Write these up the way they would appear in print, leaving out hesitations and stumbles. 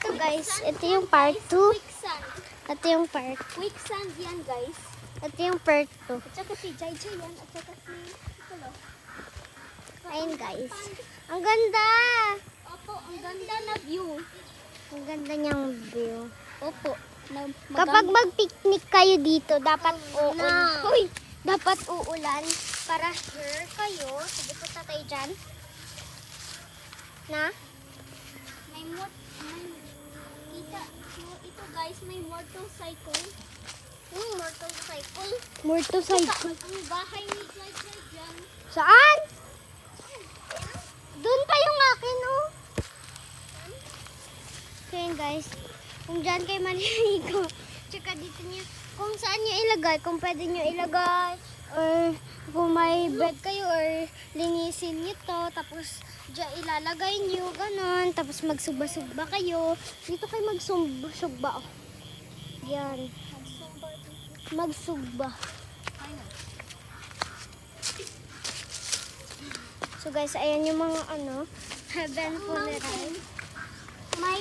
ito guys. Ito yung part 2. Quicksand. Ito yung part. Quicksand yan guys. Ito yung part 2. At saka si Jai Jai yan. At saka si Piccolo. Ayun guys. Ang ganda! Opo, ang ganda na view. Ang ganda niyang view. Opo. Na, Kapag mag-picnic kayo dito, dapat Na. Uy, dapat uulan para sure kayo. Sige po tatay dyan. Na? may ito guys, may motorcycle. Motorcycle. Saka, Motorcycle. ang bahay ni Jai Jai dyan. Saan? Doon pa yung akin, oh. So yun guys, kung dyan kayo maliligo, tsaka dito niya, kung saan nyo ilagay, kung pwede nyo ilagay, or kung may bed kayo, or linisin nyo to, tapos dyan ilalagay nyo, ganon, tapos magsugba-sugba kayo. Dito kayo magsugba, oh. Yan. Magsugba. So guys, ayan yung mga heaven funeral. May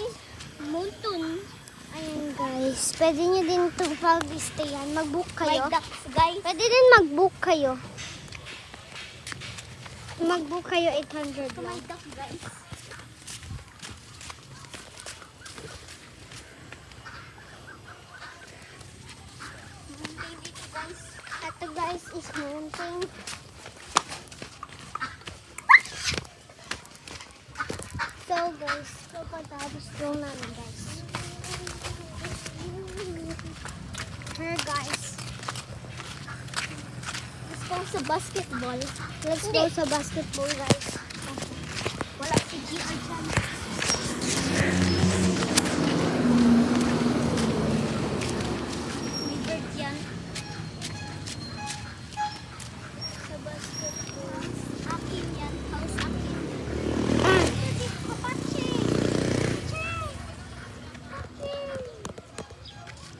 mountain. Ayan guys, pwede nyo din itong pag-stayan. Mag-book kayo. May ducks guys. Pwede din mag-book kayo. Mag-book kayo 800 May lang. duck guys. Mountain dito guys. Ito guys is mountain. So guys, so patapos lang namin guys. Here guys. Let's go sa basketball. Let's go sa basketball guys. Wala si GR dyan. May bird yan. Sa basketball. Akin yan. House akin. Kapachi!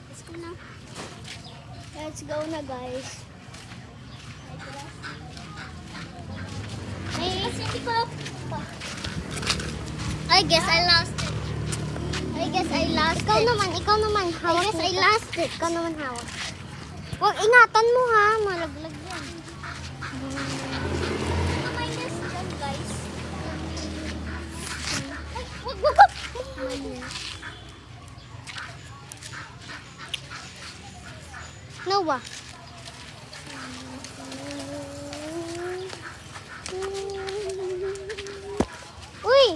Let's go na. Let's go na guys. I guess I lost it. Ikaw naman, hawak. I guess I lost it. Ikaw naman hawak. Huwag ingatan mo ha, malaglag yan. May nest dyan, guys. Ay, wag. Noah. Uy!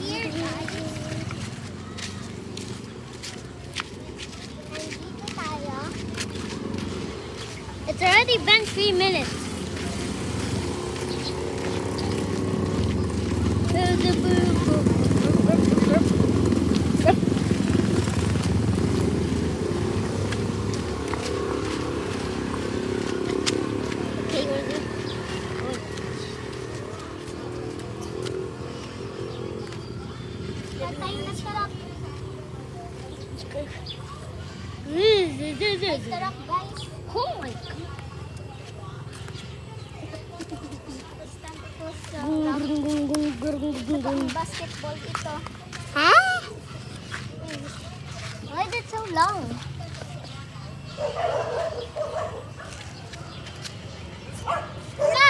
Here, guys. Nandito tayo. It's already been 3 minutes. Okay, we're good. Tayo na sarap. Sarap, guys. Oh my God. Basketball ito. Ha? Why is it so long? Go na.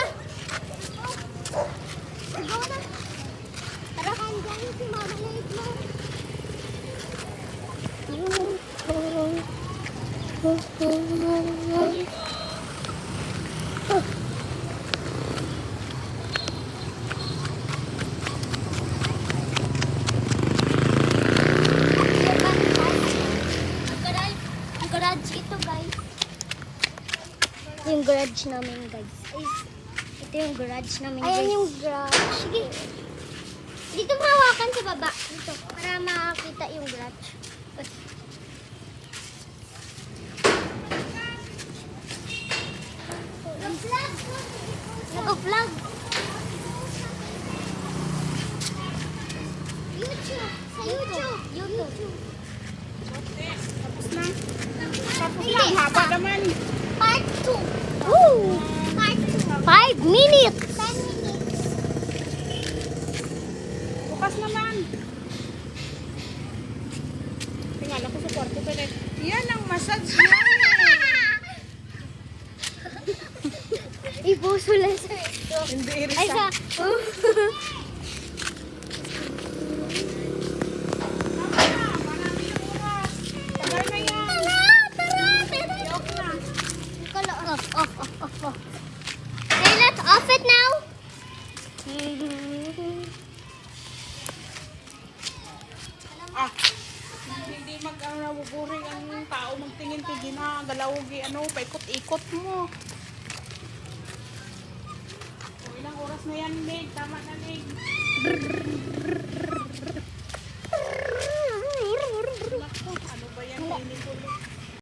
Tara, kandiyan si Mama Lait mo. Ang garage ito, guys. Yung garage namin, guys. Ito yung garage namin, guys. Ayan yung garage. Sige. Dito mo hawakan sa baba. Dito. Para makakita yung garage. Nag-vlog. YouTube. Sa YouTube. YouTube. Tapos na. Ang haba naman. Part 2. Woo! Part 5 minutes. 10 minutes. Bukas naman. Tingala ko sa kwarto ko na. Yan ang massage niya. Ipuso lang sa ito. Hindi Ay, sa... irisa. Tagal na yan. Yok na. Off, off, off, off, off. Okay, let's off it now. Ah, hindi nabuburing ang tao magtingin kay gina galawgi paikot-ikot mo. O, ilang oras na yan, Meg? Tama na, Meg. Naku, ano ba yan? Kainin ko.